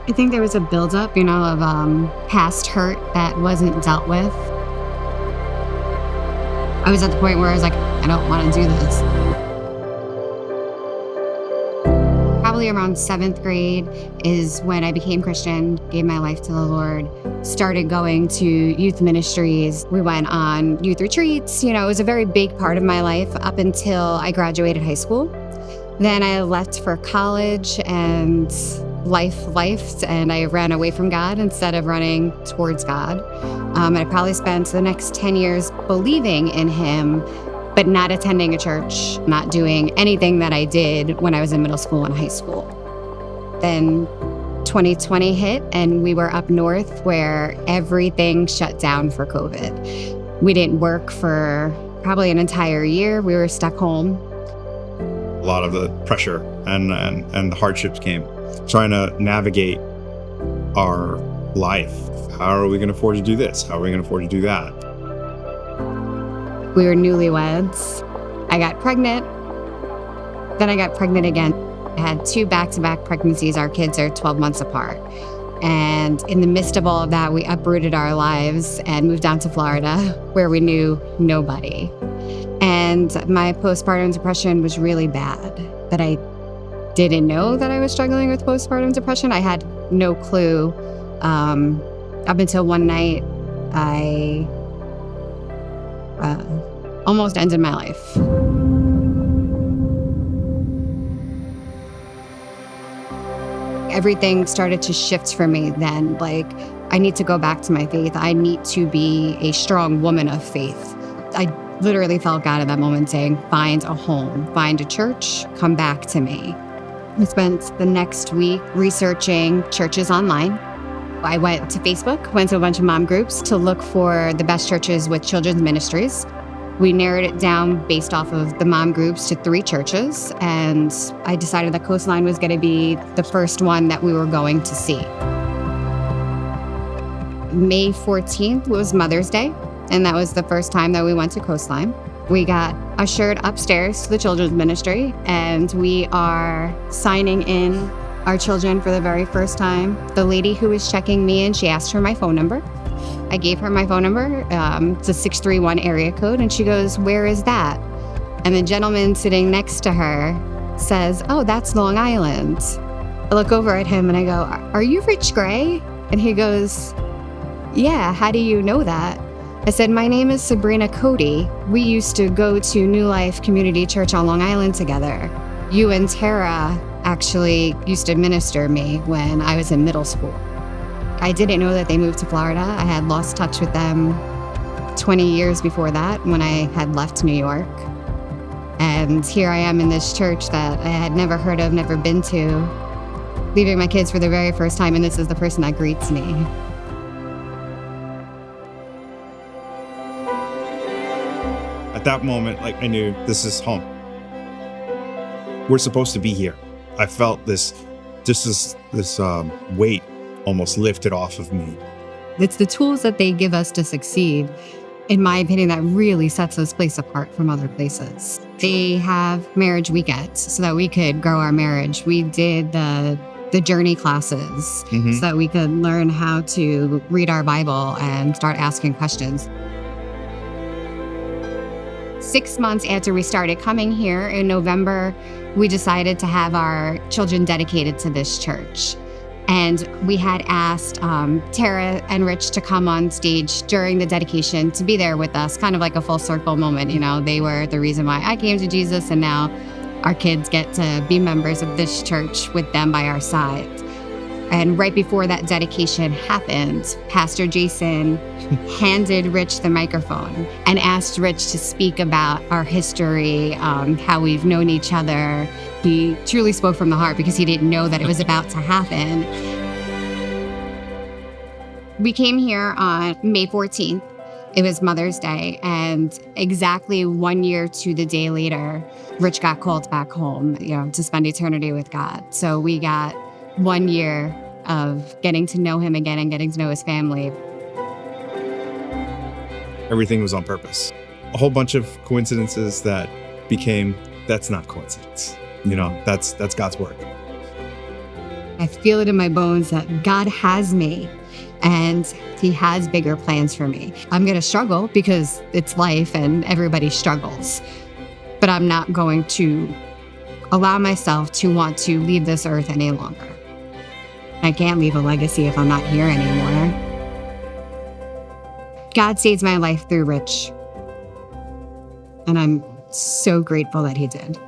I think there was a buildup, of past hurt that wasn't dealt with. I was at the point where I was like, I don't want to do this. Probably around 7th grade is when I became Christian, gave my life to the Lord, started going to youth ministries. We went on youth retreats. It was a very big part of my life up until I graduated high school. Then I left for college and life, and I ran away from God instead of running towards God. I probably spent the next 10 years believing in Him, but not attending a church, not doing anything that I did when I was in middle school and high school. Then 2020 hit, and we were up north where everything shut down for COVID. We didn't work for probably an entire year. We were stuck home. A lot of the pressure and the hardships came. Trying to navigate our life. How are we going to afford to do this? How are we going to afford to do that? We were newlyweds. I got pregnant. Then I got pregnant again. I had 2 back-to-back pregnancies. Our kids are 12 months apart. And in the midst of all of that, we uprooted our lives and moved down to Florida, where we knew nobody. And my postpartum depression was really bad, but I didn't know that I was struggling with postpartum depression. I had no clue up until one night I almost ended my life. Everything started to shift for me then. Like, I need to go back to my faith. I need to be a strong woman of faith. I literally felt God at that moment saying, find a home, find a church, come back to me. I spent the next week researching churches online. I went to Facebook, went to a bunch of mom groups to look for the best churches with children's ministries. We narrowed it down based off of the mom groups to 3 churches, and I decided that Coastline was going to be the first one that we were going to see. May 14th was Mother's Day, and that was the first time that we went to Coastline. We got ushered upstairs to the children's ministry, and we are signing in our children for the very first time. The lady who was checking me in, she asked for my phone number. I gave her my phone number. It's a 631 area code, and she goes, "Where is that?" And the gentleman sitting next to her says, "Oh, that's Long Island." I look over at him and I go, "Are you Rich Gray?" And he goes, "Yeah, how do you know that?" I said, "My name is Sabrina Cody. We used to go to New Life Community Church on Long Island together. You and Tara actually used to minister me when I was in middle school." I didn't know that they moved to Florida. I had lost touch with them 20 years before that when I had left New York. And here I am in this church that I had never heard of, never been to, leaving my kids for the very first time, and this is the person that greets me. At that moment, I knew this is home. We're supposed to be here. I felt this weight almost lifted off of me. It's the tools that they give us to succeed, in my opinion, that really sets this place apart from other places. They have marriage weekends so that we could grow our marriage. We did the journey classes so that we could learn how to read our Bible and start asking questions. 6 months after we started coming here in November, we decided to have our children dedicated to this church. And we had asked Tara and Rich to come on stage during the dedication to be there with us, kind of like a full circle moment. They were the reason why I came to Jesus, and now our kids get to be members of this church with them by our side. And right before that dedication happened, Pastor Jason handed Rich the microphone and asked Rich to speak about our history, how we've known each other. He truly spoke from the heart because he didn't know that it was about to happen. We came here on May 14th. It was Mother's Day, and exactly 1 year to the day later, Rich got called back home, to spend eternity with God. So we got 1 year of getting to know him again and getting to know his family. Everything was on purpose. A whole bunch of coincidences that became, that's not coincidence. That's God's work. I I feel it in my bones that God has me and he has bigger plans for me. I'm going to struggle because it's life and everybody struggles, but I'm not going to allow myself to want to leave this earth any longer. I can't leave a legacy if I'm not here anymore. God saved my life through Rich, and I'm so grateful that he did.